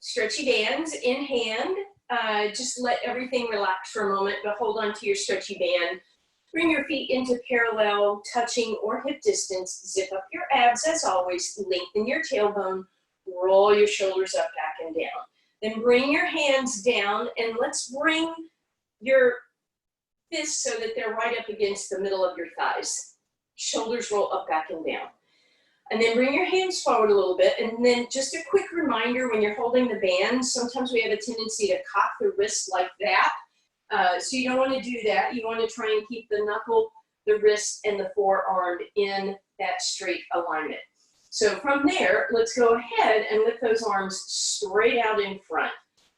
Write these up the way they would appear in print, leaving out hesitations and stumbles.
Stretchy bands in hand. Just let everything relax for a moment, but hold on to your stretchy band. Bring your feet into parallel, touching or hip distance. Zip up your abs as always. Lengthen your tailbone. Roll your shoulders up, back, and down. Then bring your hands down, and let's bring your fists so that they're right up against the middle of your thighs. Shoulders roll up, back, and down. And then bring your hands forward a little bit. And then just a quick reminder, when you're holding the band, sometimes we have a tendency to cock the wrist like that. So you don't want to do that. You want to try and keep the knuckle, the wrist, and the forearm in that straight alignment. So from there, let's go ahead and lift those arms straight out in front.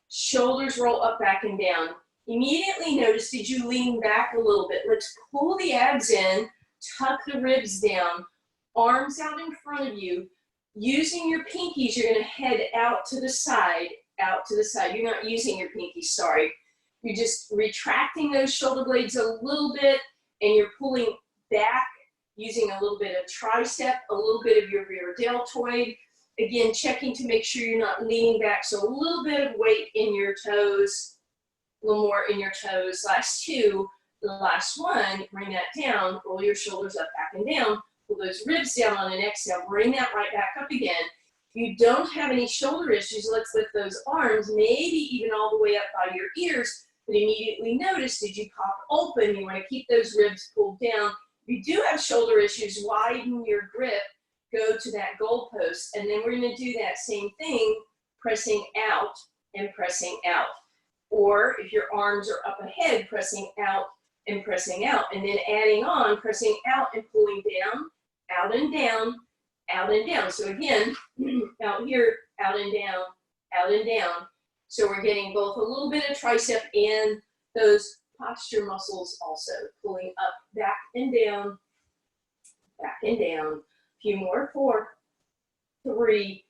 Shoulders roll up, back, and down. Immediately notice, did you lean back a little bit? Let's pull the abs in, tuck the ribs down, arms out in front of you. Using your pinkies, you're going to head out to the side, out to the side. You're not using your pinkies, sorry. You're just retracting those shoulder blades a little bit, and you're pulling back using a little bit of tricep, a little bit of your rear deltoid. Again, checking to make sure you're not leaning back, so a little bit of weight in your toes, a little more in your toes. Last two, the last one, bring that down, roll your shoulders up, back, and down. Pull those ribs down on an exhale, bring that right back up again. If you don't have any shoulder issues, let's lift those arms, maybe even all the way up by your ears, but immediately notice, did you pop open? You want to keep those ribs pulled down. If you do have shoulder issues, widen your grip, go to that goalpost, and then we're going to do that same thing, pressing out and pressing out. Or if your arms are up ahead, pressing out and pressing out, and then adding on, pressing out and pulling down, out and down, out and down. So again, out here, out and down, out and down. So we're getting both a little bit of tricep and those posture muscles also. Pulling up, back and down, back and down. A few more, 4, 3,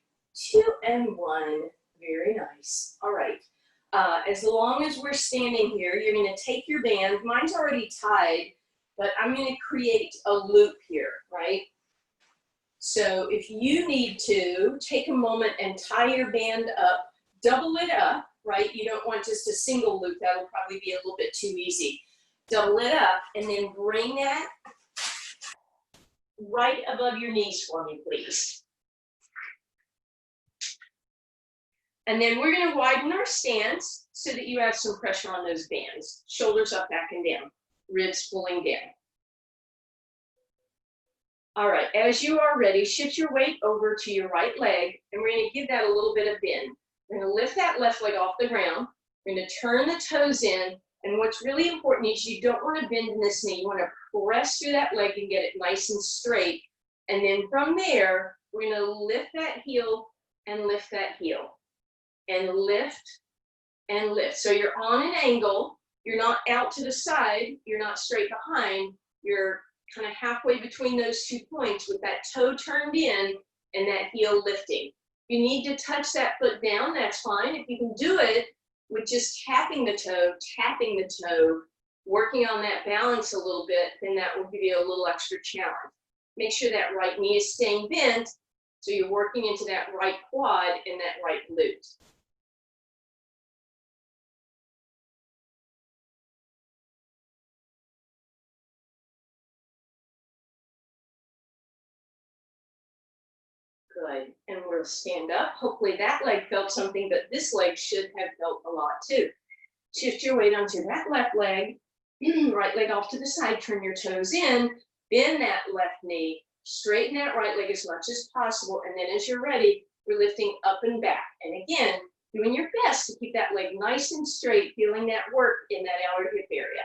2, and 1. Very nice. All right. As long as we're standing here, you're going to take your band. Mine's already tied, but I'm going to create a loop here, right? So if you need to, take a moment and tie your band up, double it up, right? You don't want just a single loop. That'll probably be a little bit too easy. Double it up, and then bring that right above your knees for me, please. And then we're going to widen our stance so that you have some pressure on those bands. Shoulders up, back, and down. Ribs pulling down. All right, as you are ready, shift your weight over to your right leg, and we're going to give that a little bit of bend. We're going to lift that left leg off the ground. We're going to turn the toes in, and what's really important is you don't want to bend in this knee. You want to press through that leg and get it nice and straight. And then from there, we're going to lift that heel and lift that heel. And lift and lift. So you're on an angle. You're not out to the side. You're not straight behind. You're kind of halfway between those 2 points with that toe turned in and that heel lifting. If you need to touch that foot down, that's fine. If you can do it with just tapping the toe, working on that balance a little bit, then that will give you a little extra challenge. Make sure that right knee is staying bent, so you're working into that right quad and that right glute. Good, and we'll stand up. Hopefully that leg felt something, but this leg should have felt a lot too. Shift your weight onto that left leg, right leg off to the side, turn your toes in, bend that left knee, straighten that right leg as much as possible, and then as you're ready, we're lifting up and back. And again, doing your best to keep that leg nice and straight, feeling that work in that outer hip area.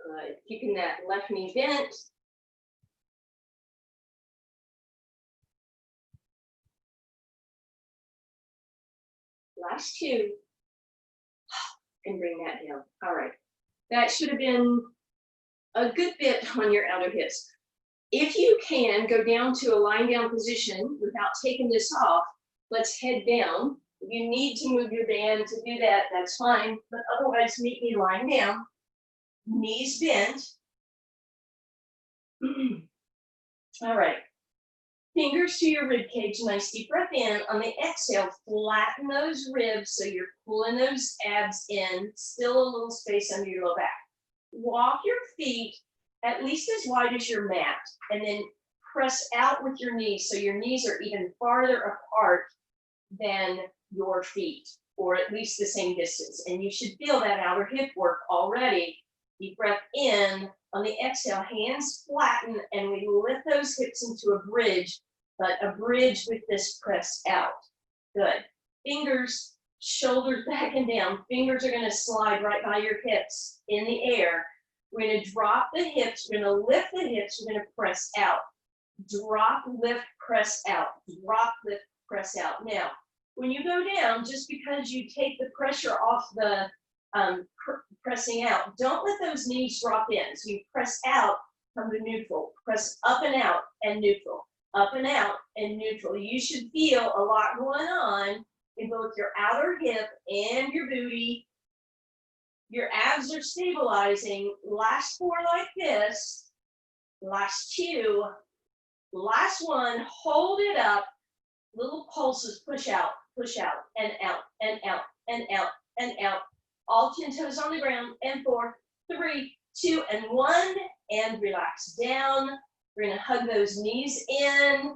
Good. Keeping that left knee bent. Last 2. And bring that down. All right. That should have been a good bit on your outer hips. If you can go down to a lying down position without taking this off, let's head down. If you need to move your band to do that, that's fine. But otherwise, meet me lying down, knees bent. All right. Fingers to your rib cage, nice deep breath in. On the exhale, flatten those ribs so you're pulling those abs in, still a little space under your low back. Walk your feet at least as wide as your mat, and then press out with your knees so your knees are even farther apart than your feet, or at least the same distance. And you should feel that outer hip work already. Deep breath in. On the exhale, hands flatten, and we lift those hips into a bridge, but a bridge with this press out. Good. Fingers, shoulders back and down. Fingers are going to slide right by your hips in the air. We're going to drop the hips. We're going to lift the hips. We're going to press out. Drop, lift, press out. Drop, lift, press out. Now, when you go down, just because you take the pressure off the pressing out, don't let those knees drop in. So you press out, come to neutral, press up and out and neutral, up and out and neutral. You should feel a lot going on in both your outer hip and your booty. Your abs are stabilizing. Last 4 like this. Last 2. Last 1. Hold it up. Little pulses, push out and out and out and out and out. All 10 toes on the ground, and 4, 3, 2, and 1, and relax down. We're gonna hug those knees in,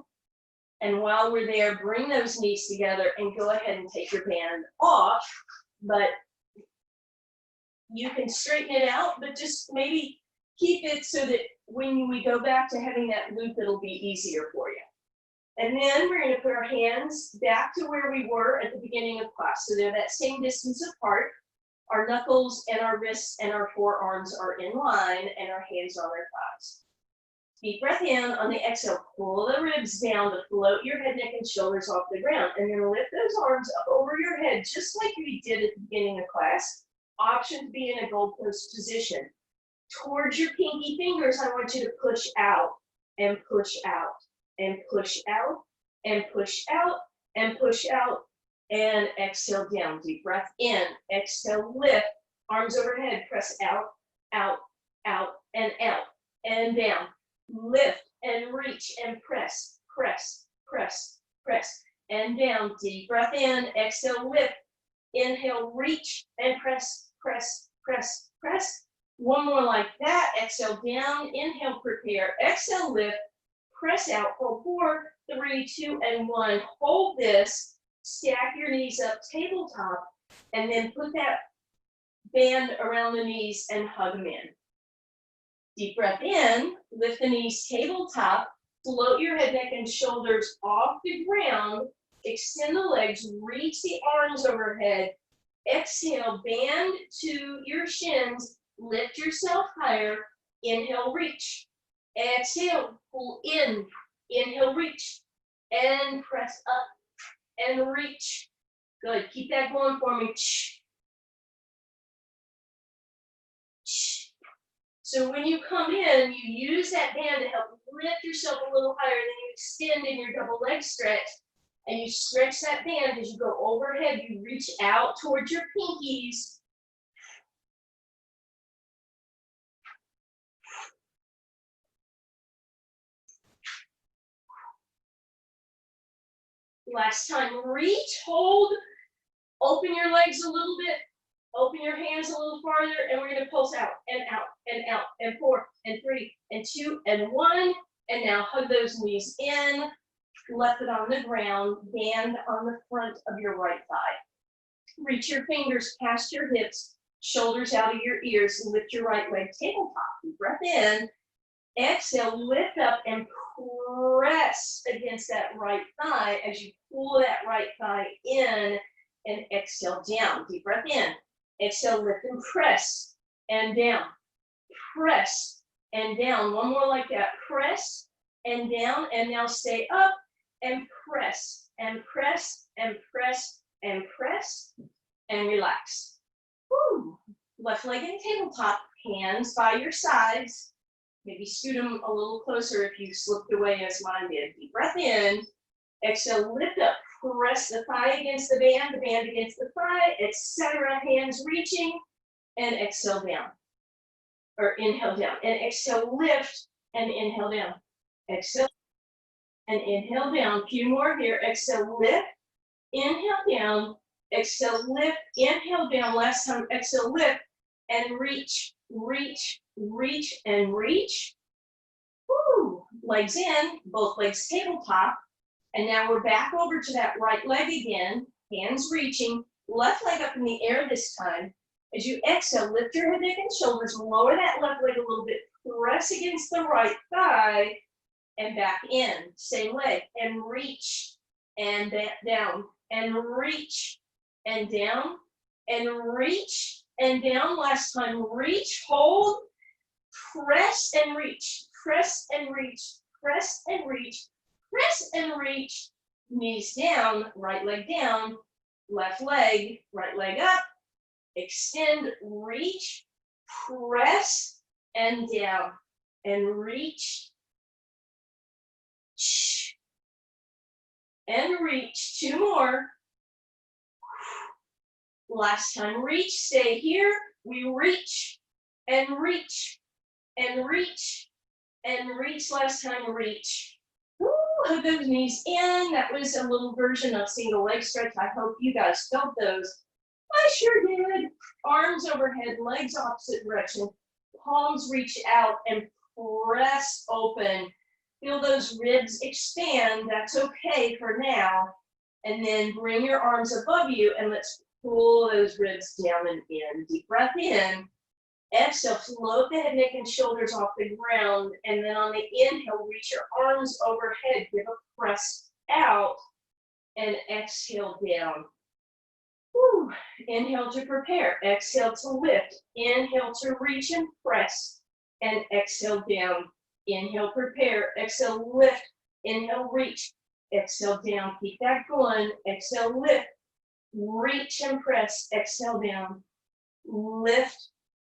and while we're there, bring those knees together and go ahead and take your band off, but you can straighten it out, but just maybe keep it so that when we go back to having that loop, it'll be easier for you. And then we're gonna put our hands back to where we were at the beginning of class, so they're that same distance apart. Our knuckles and our wrists and our forearms are in line, and our hands are on our thighs. Deep breath in. On the exhale, pull the ribs down to float your head, neck, and shoulders off the ground. And then lift those arms up over your head, just like we did at the beginning of class. Option to be in a goalpost position. Towards your pinky fingers, I want you to push out and push out and push out and push out and push out. And exhale down, deep breath in, exhale, lift, arms overhead, press out, out, out, and out, and down, lift, and reach, and press, press, press, press, and down, deep breath in, exhale, lift, inhale, reach, and press, press, press, press. One more like that, exhale down, inhale, prepare, exhale, lift, press out for 4, 3, 2, and 1, hold this. Stack your knees up, tabletop, and then put that band around the knees and hug them in. Deep breath in, lift the knees, tabletop, float your head, neck, and shoulders off the ground, extend the legs, reach the arms overhead, exhale, band to your shins, lift yourself higher, inhale, reach, exhale, pull in, inhale, reach, and press up. And reach. Good. Keep that going for me. So when you come in, you use that band to help lift yourself a little higher. Then you extend in your double leg stretch. And you stretch that band as you go overhead. You reach out towards your pinkies. Last time, reach, hold, open your legs a little bit, open your hands a little farther, and we're gonna pulse out, and out, and out, and 4, and 3, and 2, and 1, and now hug those knees in, left foot on the ground, band on the front of your right thigh. Reach your fingers past your hips, shoulders out of your ears, and lift your right leg, tabletop. Deep breath in, exhale, lift up, and press against that right thigh as you pull that right thigh in, and exhale down. Deep breath in. Exhale, lift and press and down. Press and down. One more like that. Press and down, and now stay up and press and press and press and press and relax. Woo. Left leg in tabletop, hands by your sides. Maybe scoot them a little closer if you slipped away as mine did. Deep breath in. Exhale, lift up, press the thigh against the band against the thigh, etc. Hands reaching, and exhale down. Or inhale down. And exhale, lift, and inhale down. Exhale, and inhale down. A few more here. Exhale, lift, inhale down. Exhale, lift, inhale down. Last time, exhale, lift, and reach, reach, reach, and reach. Woo! Legs in, both legs tabletop. And now we're back over to that right leg again. Hands reaching, left leg up in the air this time. As you exhale, lift your head, neck, and shoulders. Lower that left leg a little bit. Press against the right thigh and back in. Same leg. And reach and back down. And reach and down. And reach and down. Last time, reach, hold, press and reach. Press and reach. Press and reach. Press and reach. Knees down, right leg down. Left leg, right leg up. Extend, reach, press, and down, and reach, and reach. Two more. Last time, reach, stay here. We reach, and reach, and reach, and reach. Last time, reach. Woo, hug those knees in. That was a little version of single leg stretch. I hope you guys felt those. I sure did. Arms overhead, legs opposite direction. Palms reach out and press open. Feel those ribs expand. That's okay for now. And then bring your arms above you and let's pull those ribs down and in. Deep breath in. Exhale, float the head, neck, and shoulders off the ground. And then on the inhale, reach your arms overhead. Give a press out. And exhale down. Whew. Inhale to prepare, exhale to lift, inhale to reach and press, and exhale down. Inhale, prepare, exhale, lift, inhale, reach, exhale down. Keep that going. Exhale, lift, reach and press, exhale down. Lift,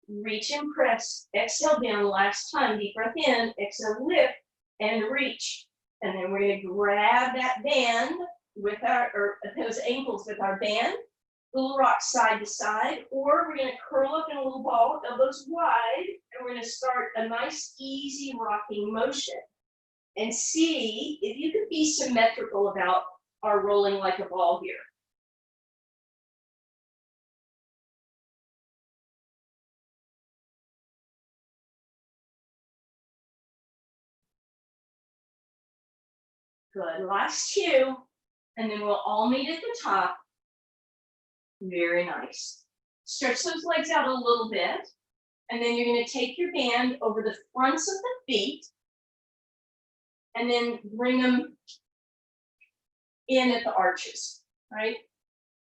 reach and press, exhale down. Last time, deep breath in, exhale, lift, and reach. And then we're going to grab that band with or those ankles with our band. Little rock side to side, or we're going to curl up in a little ball, elbows wide, and we're going to start a nice, easy rocking motion. And see if you can be symmetrical about our rolling like a ball here. Good. Last two, and then we'll all meet at the top. Very nice. Stretch those legs out a little bit, and then you're going to take your band over the fronts of the feet, and then bring them in at the arches, right?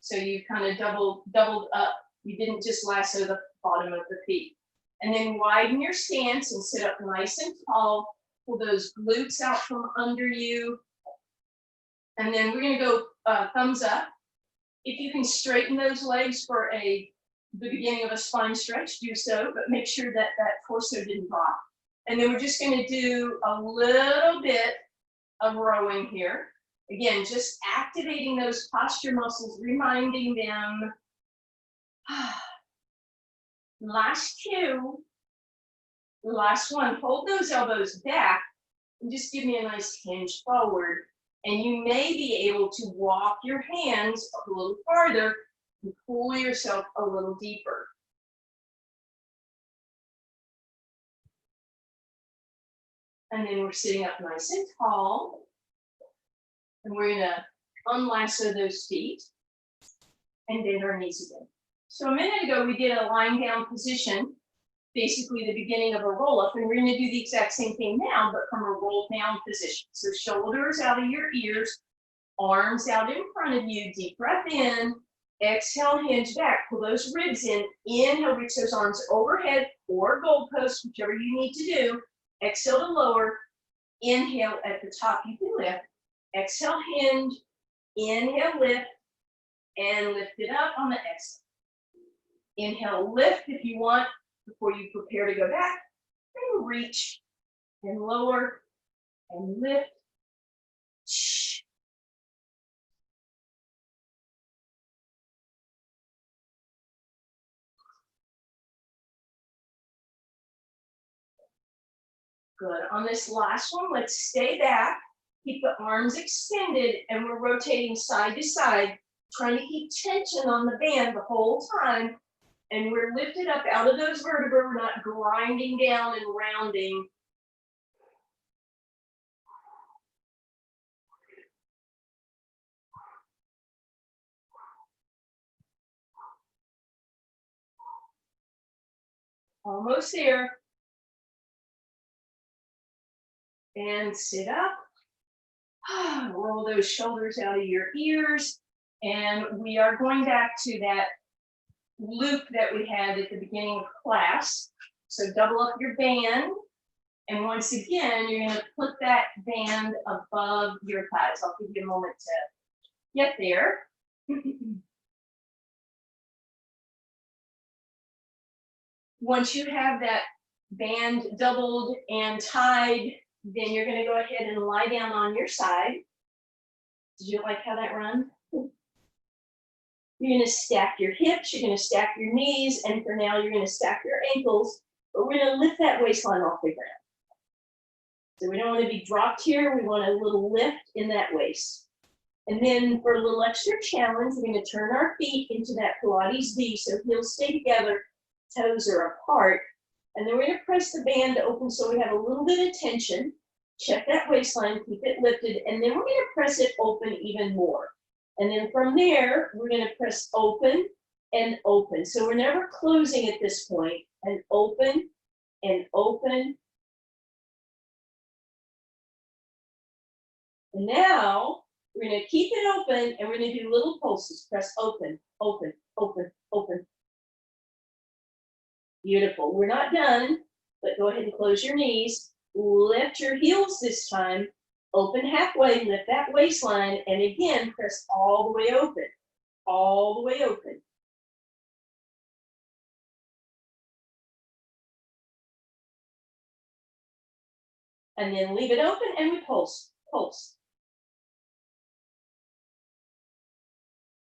So you kind of doubled up. You didn't just lasso the bottom of the feet. And then widen your stance and sit up nice and tall. Pull those glutes out from under you. And then we're going to go thumbs up. If you can straighten those legs for the beginning of a spine stretch, do so, but make sure that that torso didn't drop. And then we're just going to do a little bit of rowing here. Again, just activating those posture muscles, reminding them. Last two. Last one. Hold those elbows back and just give me a nice hinge forward. And you may be able to walk your hands a little farther and pull yourself a little deeper. And then we're sitting up nice and tall. And we're gonna unlasso those feet and bend our knees again. So a minute ago, we did a lying down position, basically the beginning of a roll up, and we're gonna do the exact same thing now, but from a roll down position. So shoulders out of your ears, arms out in front of you, deep breath in, exhale, hinge back, pull those ribs in, inhale, reach those arms overhead or goalpost, whichever you need to do, exhale to lower, inhale at the top, you can lift, exhale, hinge, inhale, lift, and lift it up on the exhale. Inhale, lift if you want, before you prepare to go back, and reach, and lower, and lift, Good. On this last one, let's stay back. Keep the arms extended, and we're rotating side to side, trying to keep tension on the band the whole time. And we're lifted up out of those vertebrae. We're not grinding down and rounding. Almost there. And sit up. Roll those shoulders out of your ears. And we are going back to that loop that we had at the beginning of class. So double up your band. And once again, you're going to put that band above your thighs. I'll give you a moment to get there. Once you have that band doubled and tied, then you're going to go ahead and lie down on your side. Did you like how that run? You're going to stack your hips, you're going to stack your knees, and for now, you're going to stack your ankles, but we're going to lift that waistline off the ground. So we don't want to be dropped here, we want a little lift in that waist. And then for a little extra challenge, we're going to turn our feet into that Pilates D, so heels stay together, toes are apart. And then we're going to press the band open so we have a little bit of tension. Check that waistline, keep it lifted, and then we're going to press it open even more. And then from there, we're going to press open and open. So we're never closing at this point. And open and open. And now we're going to keep it open and we're going to do little pulses. Press open, open, open, open. Beautiful. We're not done, but go ahead and close your knees. Lift your heels this time. Open halfway, lift that waistline, and again, press all the way open. All the way open. And then leave it open and we pulse, pulse.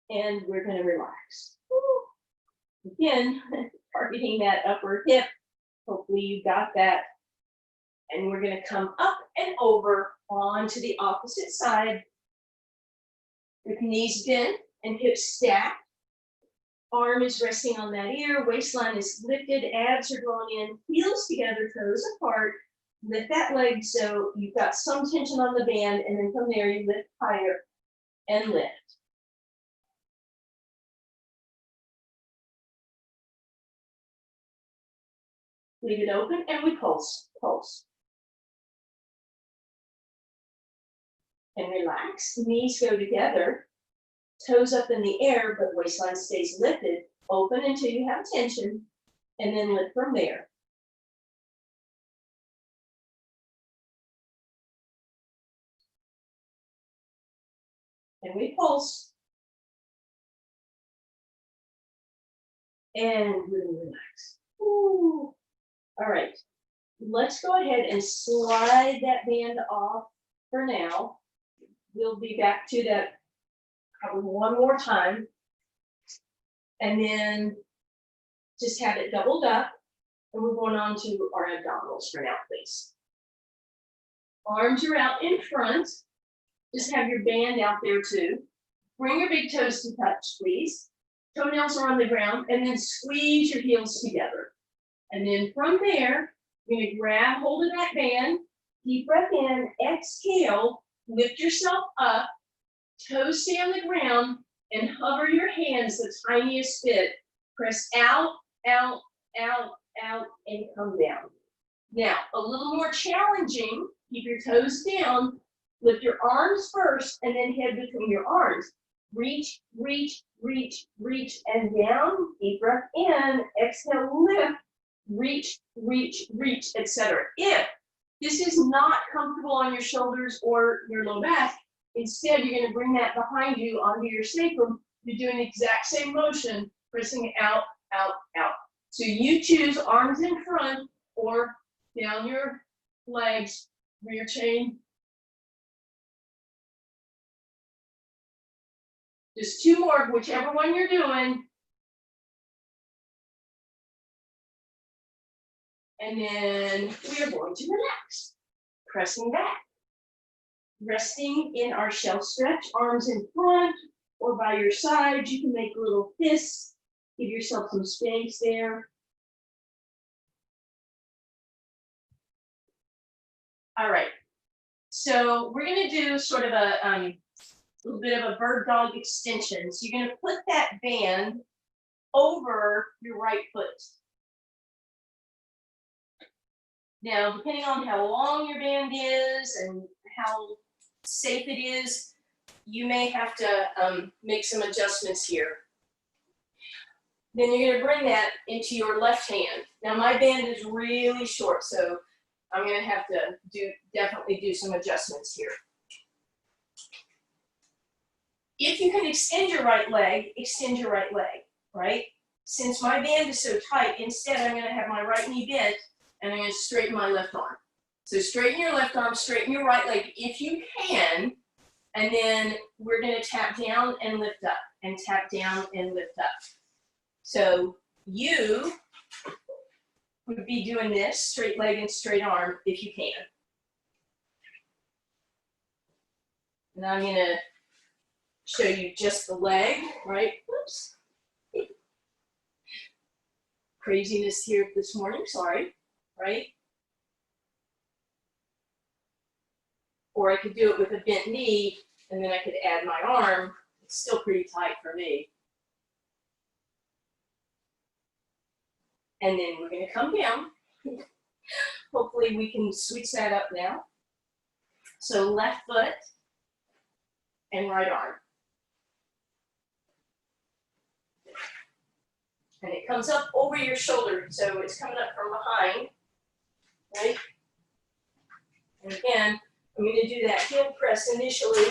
And we're going to relax. Woo. Again, targeting that upper hip. Hopefully you got that. And we're going to come up and over onto the opposite side. With knees bent and hips stacked. Arm is resting on that ear. Waistline is lifted. Abs are going in. Heels together, toes apart. Lift that leg so you've got some tension on the band. And then from there, you lift higher and lift. Leave it open and we pulse, pulse. And relax. Knees go together. Toes up in the air, but waistline stays lifted. Open until you have tension. And then lift from there. And we pulse. And really relax. Ooh. All right. Let's go ahead and slide that band off for now. We'll be back to that probably one more time. And then just have it doubled up. And we're going on to our abdominals for now, please. Arms are out in front. Just have your band out there too. Bring your big toes to touch, please. Toenails are on the ground, and then squeeze your heels together. And then from there, you're going to grab hold of that band. Deep breath in, exhale, lift yourself up, toes stay on the ground, and hover your hands the tiniest bit. Press out, out, out, out, and come down. Now, a little more challenging, keep your toes down, lift your arms first, and then head between your arms. Reach, reach, reach, reach, and down. Deep breath in, exhale, lift, reach, reach, reach, etc. If this is not comfortable on your shoulders or your low back, instead you're going to bring that behind you onto your sacrum. You're doing the exact same motion, pressing out, out, out. So you choose arms in front or down your legs, rear chain. Just two more, whichever one you're doing. And then we are going to relax. Pressing back. Resting in our shelf stretch, arms in front or by your side. You can make little fists. Give yourself some space there. All right. So we're going to do sort of a little bit of a bird dog extension. So you're going to put that band over your right foot. Now, depending on how long your band is and how safe it is, you may have to make some adjustments here. Then you're going to bring that into your left hand. Now, my band is really short, so I'm going to have to definitely do some adjustments here. If you can extend your right leg, extend your right leg, right? Since my band is so tight, instead I'm going to have my right knee bent, and I'm going to straighten my left arm. So straighten your left arm, straighten your right leg if you can, and then we're going to tap down and lift up, and tap down and lift up. So you would be doing this, straight leg and straight arm, if you can. And I'm going to show you just the leg, right? Whoops. Craziness here this morning, sorry, right? Or I could do it with a bent knee, and then I could add my arm. It's still pretty tight for me. And then we're going to come down. Hopefully we can switch that up now. So left foot and right arm. And it comes up over your shoulder, so it's coming up from behind, right? And again, I'm going to do that heel press initially.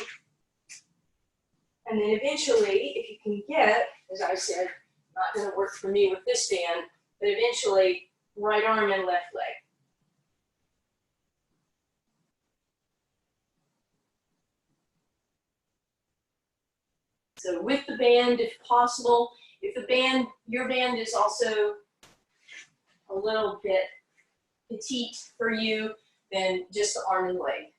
And then eventually, if you can get, as I said, not going to work for me with this band, but eventually, right arm and left leg. So with the band, if possible, if the band, your band is also a little bit petite for you, then just the arm and leg.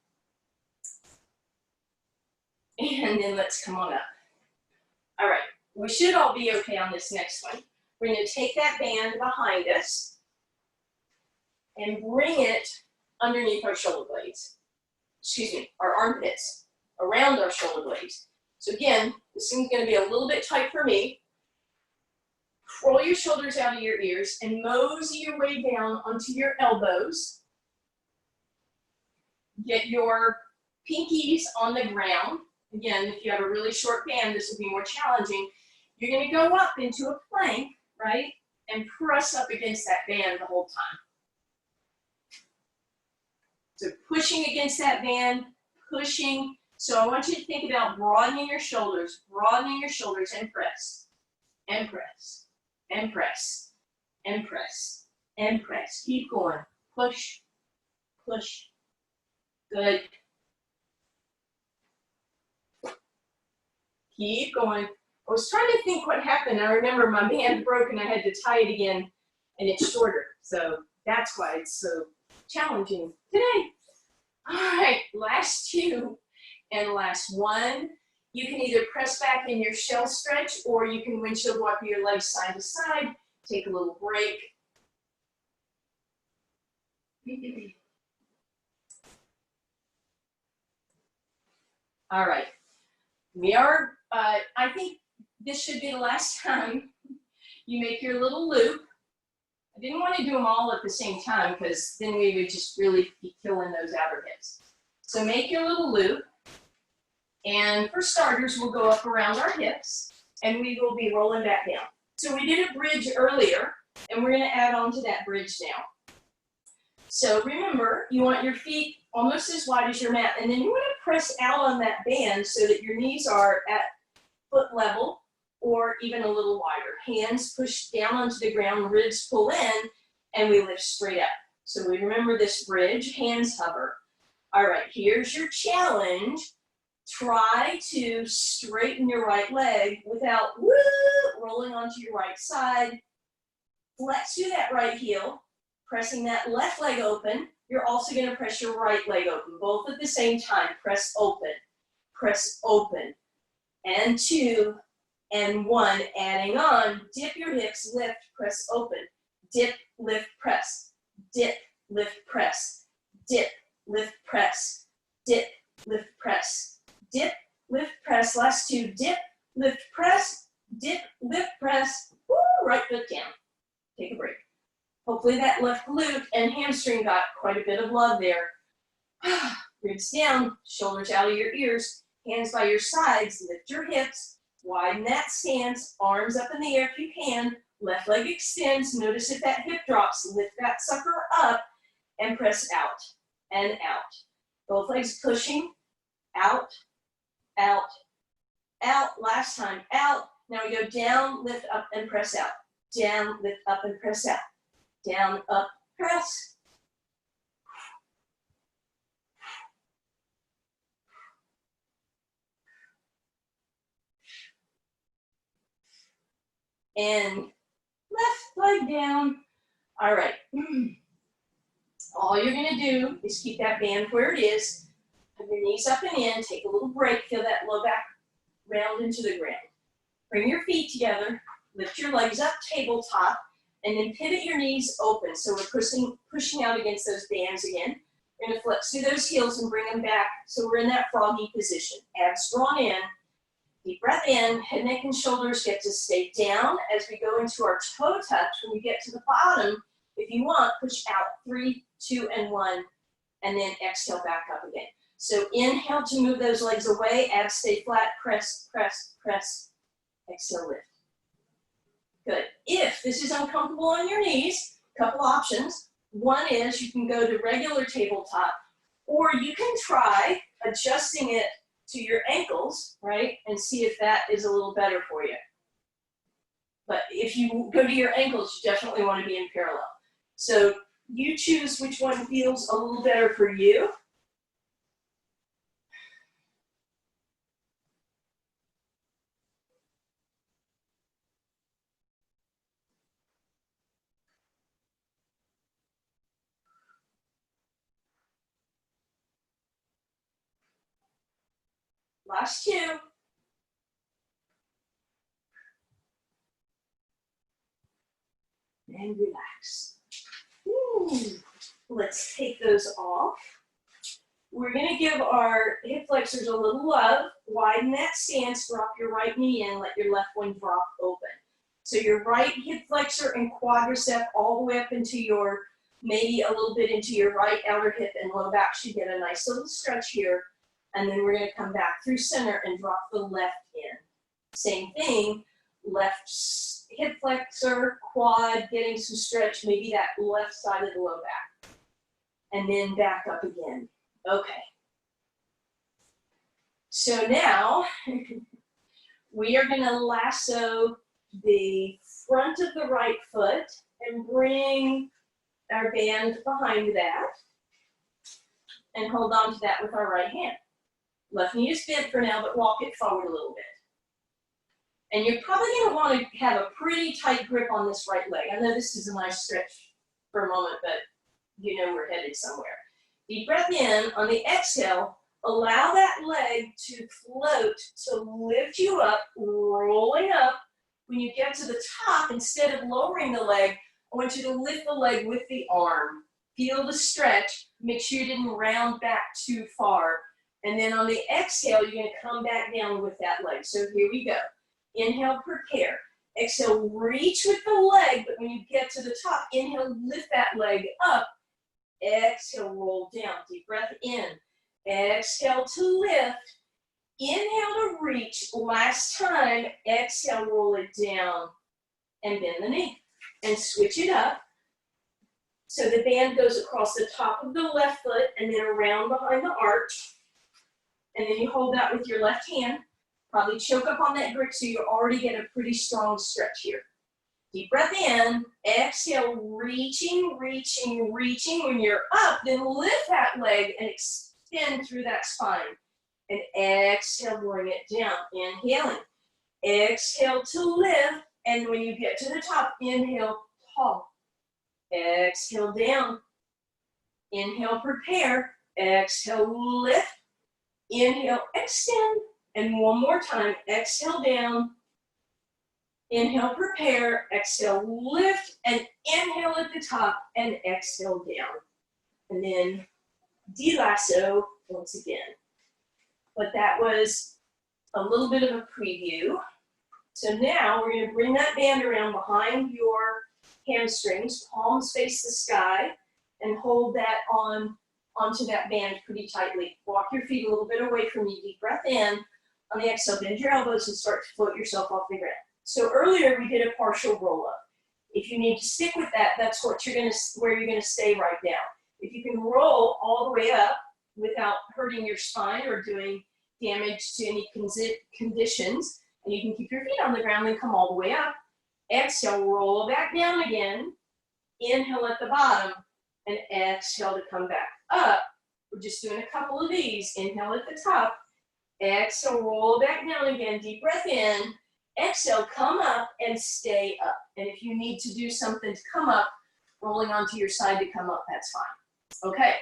And then let's come on up. All right, we should all be okay on this next one. We're going to take that band behind us and bring it underneath our shoulder blades. Excuse me, our armpits, around our shoulder blades. So again, this thing's going to be a little bit tight for me. Roll your shoulders out of your ears and mosey your way down onto your elbows. Get your pinkies on the ground. Again, if you have a really short band, this will be more challenging. You're going to go up into a plank, right? And press up against that band the whole time. So pushing against that band, pushing. So I want you to think about broadening your shoulders and press, and press, and press, and press, and press. Keep going. Push, push. Good. Keep going. I was trying to think what happened. I remember my band broke and I had to tie it again, and it's shorter. So that's why it's so challenging today. All right, last two and last one. You can either press back in your shell stretch, or you can windshield walk your legs side to side. Take a little break. All right. We are, I think this should be the last time you make your little loop. I didn't want to do them all at the same time because then we would just really be killing those outer hips. So make your little loop. And for starters, we'll go up around our hips and we will be rolling back down. So we did a bridge earlier and we're going to add on to that bridge now. So remember, you want your feet almost as wide as your mat, and then you want to press out on that band so that your knees are at foot level or even a little wider. Hands push down onto the ground, ribs pull in, and we lift straight up. So we remember this bridge, hands hover. All right, here's your challenge. Try to straighten your right leg without rolling onto your right side. Flex through that right heel. pressing that left leg open, you're also going to press your right leg open, both at the same time. Press open, and 2, and 1, adding on. Dip your hips, lift, press open. Dip, lift, press. Dip, lift, press. Dip, lift, press. Dip, lift, press. Dip, lift, press. Last 2. Dip, lift, press. Dip, lift, press. Woo, right foot down. Take a break. Hopefully that left glute and hamstring got quite a bit of love there. Ribs down, shoulders out of your ears, hands by your sides, lift your hips, widen that stance, arms up in the air if you can, left leg extends, notice if that hip drops, lift that sucker up, and press out and out. Both legs pushing, out, out, out, last time, out. Now we go down, lift up, and press out. Down, lift up, and press out. Down, up, press. And left leg down. All right. All you're going to do is keep that band where it is. Put your knees up and in. Take a little break. Feel that low back round into the ground. Bring your feet together. Lift your legs up, tabletop. And then pivot your knees open. So we're pushing out against those bands again. We're going to flex through those heels and bring them back. So we're in that froggy position. Abs drawn in. Deep breath in. Head, neck, and shoulders get to stay down as we go into our toe touch. When we get to the bottom, if you want, push out 3, 2, and 1. And then exhale back up again. So inhale to move those legs away. Abs stay flat. Press, press, press. Exhale, lift. Good. If this is uncomfortable on your knees, a couple options. One is you can go to regular tabletop, or you can try adjusting it to your ankles, right, and see if that is a little better for you. But if you go to your ankles, you definitely want to be in parallel. So you choose which one feels a little better for you. Last 2. And relax. Ooh. Let's take those off. We're going to give our hip flexors a little love. Widen that stance. Drop your right knee in. Let your left one drop open. So your right hip flexor and quadricep all the way up into your, maybe a little bit into your right outer hip and low back should get a nice little stretch here. And then we're going to come back through center and drop the left in. Same thing, left hip flexor, quad, getting some stretch, maybe that left side of the low back. And then back up again. Okay. So now, we are going to lasso the front of the right foot and bring our band behind that. And hold on to that with our right hand. Left knee is bent for now, but walk it forward a little bit. And you're probably going to want to have a pretty tight grip on this right leg. I know this is a nice stretch for a moment, but you know we're headed somewhere. Deep breath in. On the exhale, allow that leg to float, to lift you up, rolling up. When you get to the top, instead of lowering the leg, I want you to lift the leg with the arm. Feel the stretch. Make sure you didn't round back too far. And then on the exhale, you're going to come back down with that leg. So here we go. Inhale, prepare. Exhale, reach with the leg, but when you get to the top, inhale, lift that leg up. Exhale, roll down. Deep breath in. Exhale to lift. Inhale to reach. Last time, exhale, roll it down. And bend the knee. And switch it up. So the band goes across the top of the left foot and then around behind the arch. And then you hold that with your left hand. Probably choke up on that grip so you already get a pretty strong stretch here. Deep breath in. Exhale, reaching, reaching, reaching. When you're up, then lift that leg and extend through that spine. And exhale, bring it down. Inhaling. Exhale to lift. And when you get to the top, inhale, tall. Exhale down. Inhale, prepare. Exhale, lift. Inhale, extend. And one more time, exhale down. Inhale, prepare. Exhale, lift. And inhale at the top and exhale down. And then de-lasso once again. But that was a little bit of a preview. So now we're going to bring that band around behind your hamstrings, palms face the sky, and hold that onto that band pretty tightly. Walk your feet a little bit away from you. Deep breath in. On the exhale, bend your elbows and start to float yourself off the ground. So earlier we did a partial roll up. If you need to stick with that, that's what where you're going to stay right now. If you can roll all the way up without hurting your spine or doing damage to any conditions, and you can keep your feet on the ground and come all the way up. Exhale, roll back down again. Inhale at the bottom and exhale to come back up. We're just doing a couple of these. Inhale at the top. Exhale, roll back down again. Deep breath in. Exhale, come up and stay up. And if you need to do something to come up, rolling onto your side to come up, that's fine. Okay.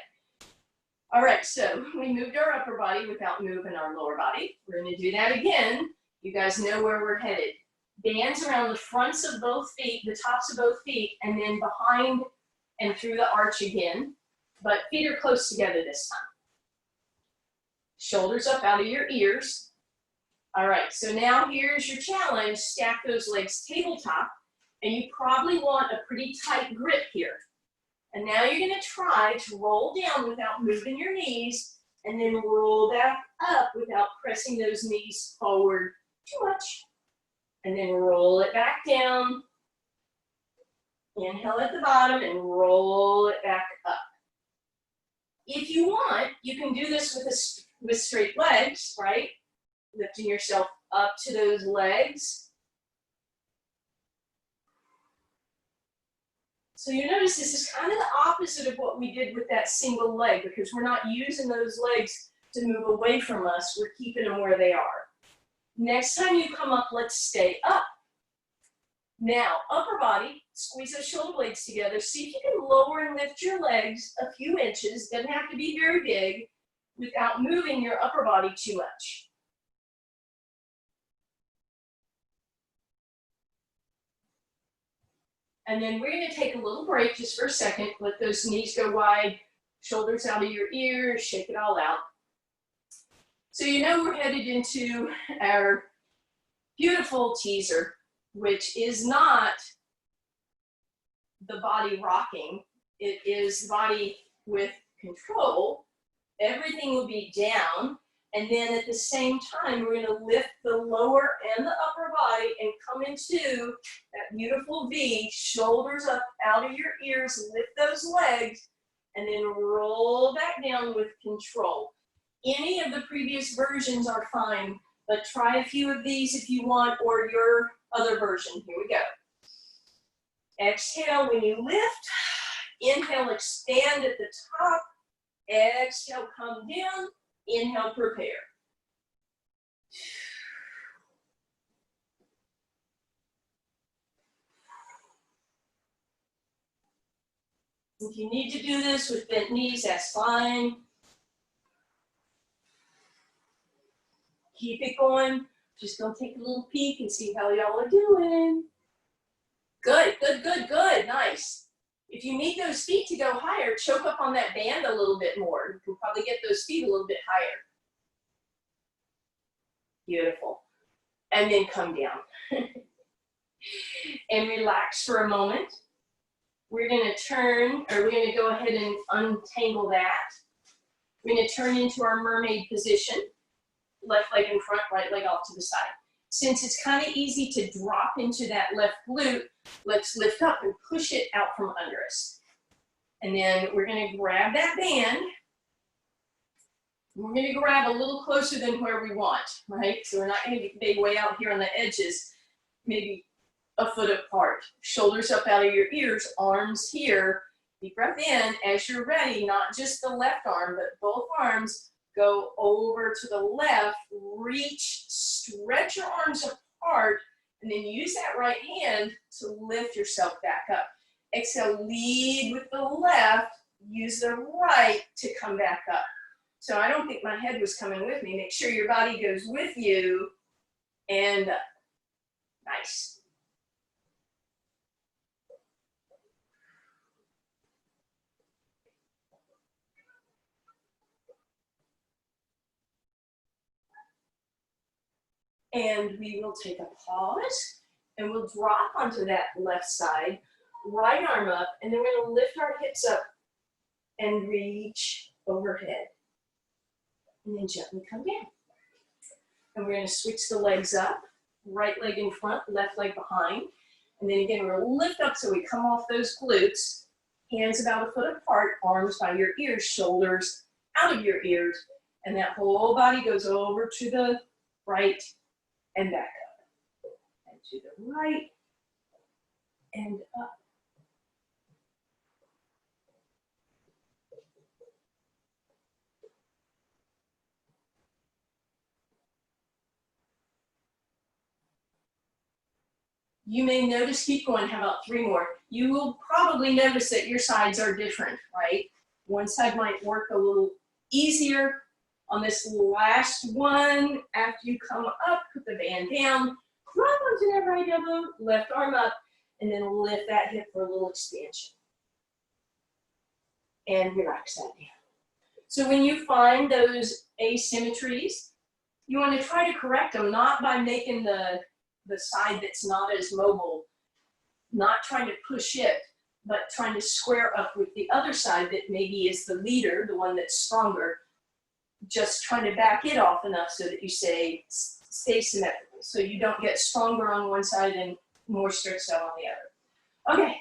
All right, so we moved our upper body without moving our lower body. We're going to do that again. You guys know where we're headed. Bands around the fronts of both feet, the tops of both feet, and then behind and through the arch again. But feet are close together this time. Shoulders up out of your ears. All right, so now here's your challenge. Stack those legs tabletop, and you probably want a pretty tight grip here. And now you're going to try to roll down without moving your knees, and then roll back up without pressing those knees forward too much. And then roll it back down. Inhale at the bottom and roll it back up. If you want, you can do this with straight legs, right? Lifting yourself up to those legs. So you notice this is kind of the opposite of what we did with that single leg, because we're not using those legs to move away from us. We're keeping them where they are. Next time you come up, let's stay up. Now, upper body, squeeze those shoulder blades together. See if you can lower and lift your legs a few inches. Doesn't have to be very big, without moving your upper body too much. And then we're going to take a little break just for a second. Let those knees go wide, shoulders out of your ears, shake it all out. So you know we're headed into our beautiful teaser, which is not the body rocking. It is the body with control. Everything will be down. And then at the same time, we're going to lift the lower and the upper body and come into that beautiful V, shoulders up out of your ears, lift those legs, and then roll back down with control. Any of the previous versions are fine, but try a few of these if you want, or your other version. Here we go. Exhale when you lift. Inhale, expand at the top. Exhale, come down. Inhale, prepare. If you need to do this with bent knees, that's fine. Keep it going. Just gonna take a little peek and see how y'all are doing. Good, good, good, good. Nice. If you need those feet to go higher, choke up on that band a little bit more. You can probably get those feet a little bit higher. Beautiful. And then come down. And relax for a moment. We're going to turn, or we're going to go ahead and untangle that. We're going to turn into our mermaid position. Left leg in front, right leg off to the side. Since it's kind of easy to drop into that left glute, let's lift up and push it out from under us. And then we're going to grab that band. We're going to grab a little closer than where we want, right? So we're not going to be way out here on the edges, maybe a foot apart. Shoulders up out of your ears, arms here. Deep breath in. As you're ready, not just the left arm, but both arms. Go over to the left, reach, stretch your arms apart, and then use that right hand to lift yourself back up. Exhale, lead with the left, use the right to come back up. So I don't think my head was coming with me. Make sure your body goes with you and up. Nice. And we will take a pause and we'll drop onto that left side, right arm up, and then we're gonna lift our hips up and reach overhead. And then gently come down. And we're gonna switch the legs up, right leg in front, left leg behind. And then again, we're gonna lift up so we come off those glutes, hands about a foot apart, arms by your ears, shoulders out of your ears, and that whole body goes over to the right and back up. And to the right and up. You may notice, keep going, how about 3 more? You will probably notice that your sides are different, right? One side might work a little easier. On this last one, after you come up, put the band down, drop onto that right elbow, left arm up, and then lift that hip for a little expansion. And relax that down. So when you find those asymmetries, you want to try to correct them, not by making the side that's not as mobile, not trying to push it, but trying to square up with the other side that maybe is the leader, the one that's stronger, just trying to back it off enough so that you stay symmetrical, so you don't get stronger on one side and more stretched out on the other. Okay,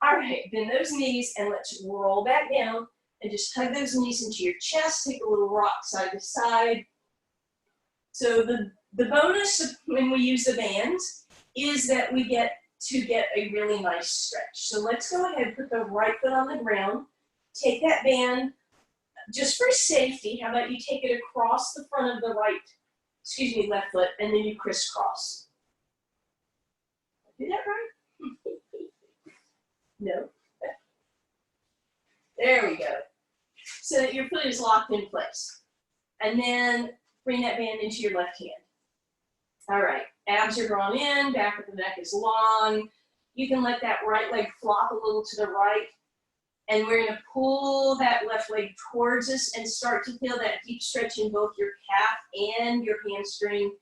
all right, bend those knees and let's roll back down and just hug those knees into your chest, take a little rock side to side. So the bonus when we use the bands is that we get a really nice stretch. So let's go ahead and put the right foot on the ground, take that band, just for safety, how about you take it across the front of the left foot, and then you crisscross. Did that right? No. There we go. So that your foot is locked in place. And then bring that band into your left hand. All right, abs are drawn in, back of the neck is long. You can let that right leg flop a little to the right. And we're gonna pull that left leg towards us and start to feel that deep stretch in both your calf and your hamstring.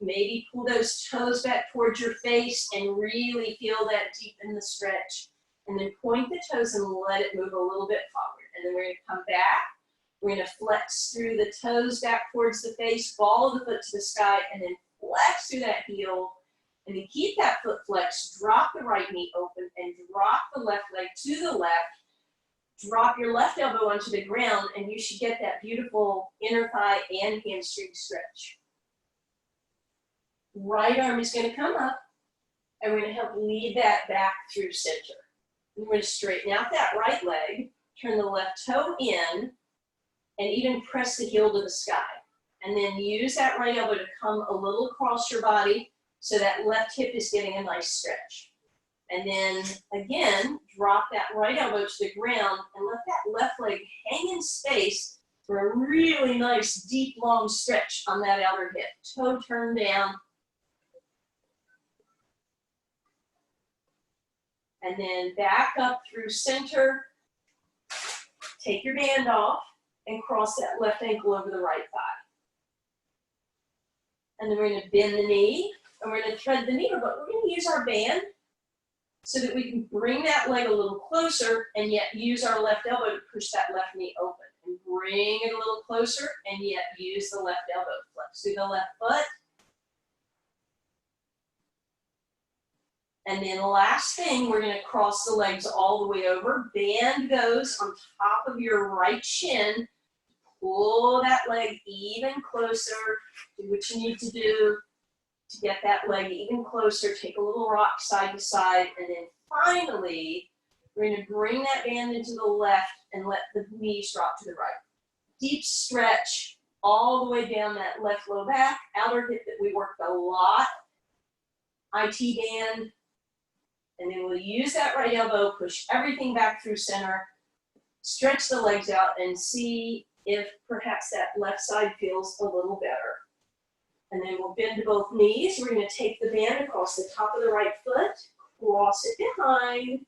Maybe pull those toes back towards your face and really feel that deep in the stretch. And then point the toes and let it move a little bit forward. And then we're gonna come back. We're gonna flex through the toes back towards the face, follow the foot to the sky, and then flex through that heel. And then keep that foot flexed, drop the right knee open, and drop the left leg to the left. Drop your left elbow onto the ground, and you should get that beautiful inner thigh and hamstring stretch. Right arm is gonna come up, and we're gonna help lead that back through center. We're gonna straighten out that right leg, turn the left toe in, and even press the heel to the sky. And then use that right elbow to come a little across your body so that left hip is getting a nice stretch. And then again, drop that right elbow to the ground and let that left leg hang in space for a really nice, deep, long stretch on that outer hip. Toe turned down. And then back up through center. Take your band off and cross that left ankle over the right thigh. And then we're gonna bend the knee and we're gonna thread the needle, but we're gonna use our band so that we can bring that leg a little closer and yet use our left elbow to push that left knee open. And bring it a little closer and yet use the left elbow to flex through the left foot. And then last thing, we're gonna cross the legs all the way over. Band goes on top of your right shin. Pull that leg even closer. Do what you need to do to get that leg even closer. Take a little rock side to side. And then finally, we're going to bring that band into the left and let the knees drop to the right. Deep stretch all the way down that left low back, outer hip that we worked a lot. IT band. And then we'll use that right elbow, push everything back through center, stretch the legs out, and see if perhaps that left side feels a little better. And then we'll bend to both knees. We're going to take the band across the top of the right foot, cross it behind,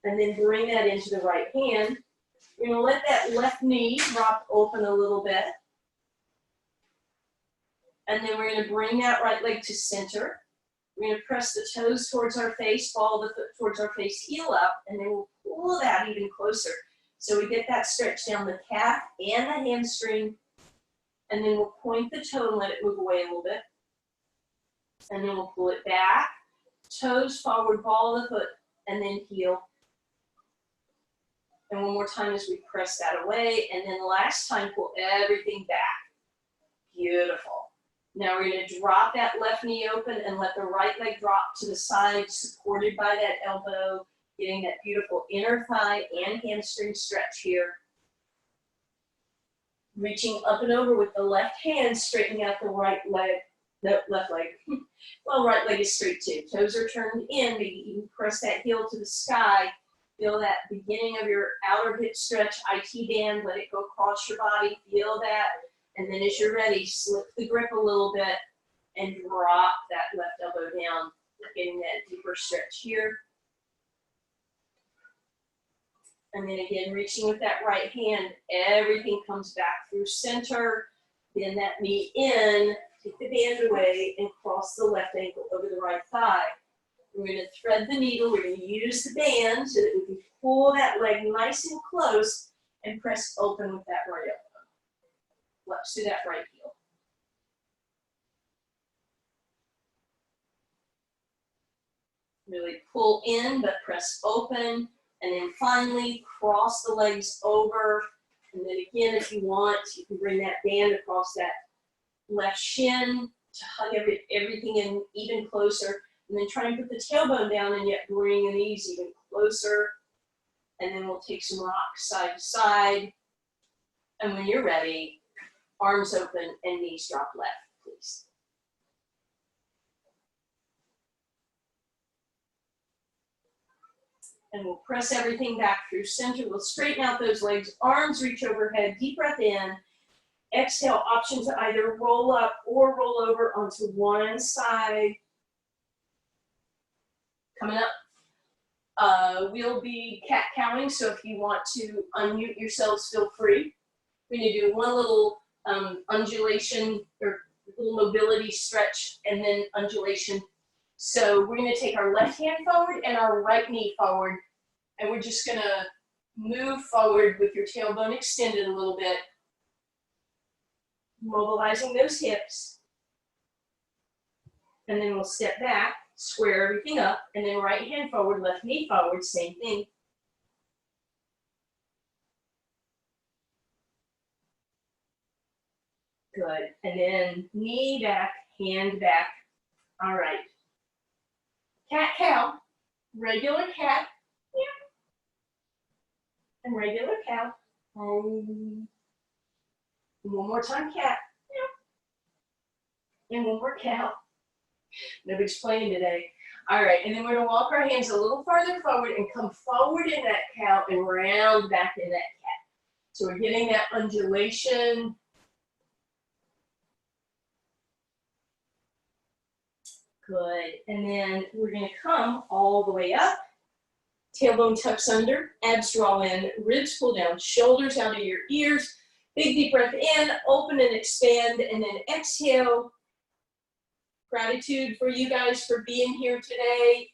and then bring that into the right hand. We're going to let that left knee drop open a little bit. And then we're going to bring that right leg to center. We're going to press the toes towards our face, follow the foot towards our face, heel up, and then we'll pull that even closer. So we get that stretch down the calf and the hamstring, and then we'll point the toe and let it move away a little bit. And then we'll pull it back, toes forward, ball the foot, and then heel. And one more time as we press that away, and then last time, pull everything back. Beautiful. Now we're going to drop that left knee open and let the right leg drop to the side, supported by that elbow, getting that beautiful inner thigh and hamstring stretch here. Reaching up and over with the left hand, straightening out the right leg, no, left leg. Well, right leg is straight too. Toes are turned in, maybe even press that heel to the sky. Feel that beginning of your outer hip stretch, IT band, let it go across your body, feel that. And then as you're ready, slip the grip a little bit and drop that left elbow down, getting that deeper stretch here. And then again, reaching with that right hand, everything comes back through center. Bend that knee in, take the band away, and cross the left ankle over the right thigh. We're going to thread the needle. We're going to use the band so that we can pull that leg nice and close and press open with that right elbow. Flex through that right heel. Really pull in, but press open. And then finally, cross the legs over. And then again, if you want, you can bring that band across that left shin to hug everything in even closer. And then try and put the tailbone down and yet bring the knees even closer. And then we'll take some rocks side to side. And when you're ready, arms open and knees drop left, please. And we'll press everything back through center. We'll straighten out those legs, arms reach overhead, deep breath in. Exhale, option to either roll up or roll over onto one side. Coming up, we'll be cat-cowing, so if you want to unmute yourselves, feel free. We're going to do one little undulation or little mobility stretch and then undulation. So we're going to take our left hand forward and our right knee forward, and we're just going to move forward with your tailbone extended a little bit, mobilizing those hips. And then we'll step back, square everything up, and then right hand forward, left knee forward, same thing. Good. And then knee back, hand back. All right. Cat cow, regular cat, and regular cow. One more time, cat, and one more cow. Nobody's playing today. All right, and then we're gonna walk our hands a little farther forward and come forward in that cow and round back in that cat. So we're getting that undulation. Good, and then we're gonna come all the way up. Tailbone tucks under, abs draw in, ribs pull down, shoulders out of your ears. Big deep breath in, open and expand, and then exhale. Gratitude for you guys for being here today.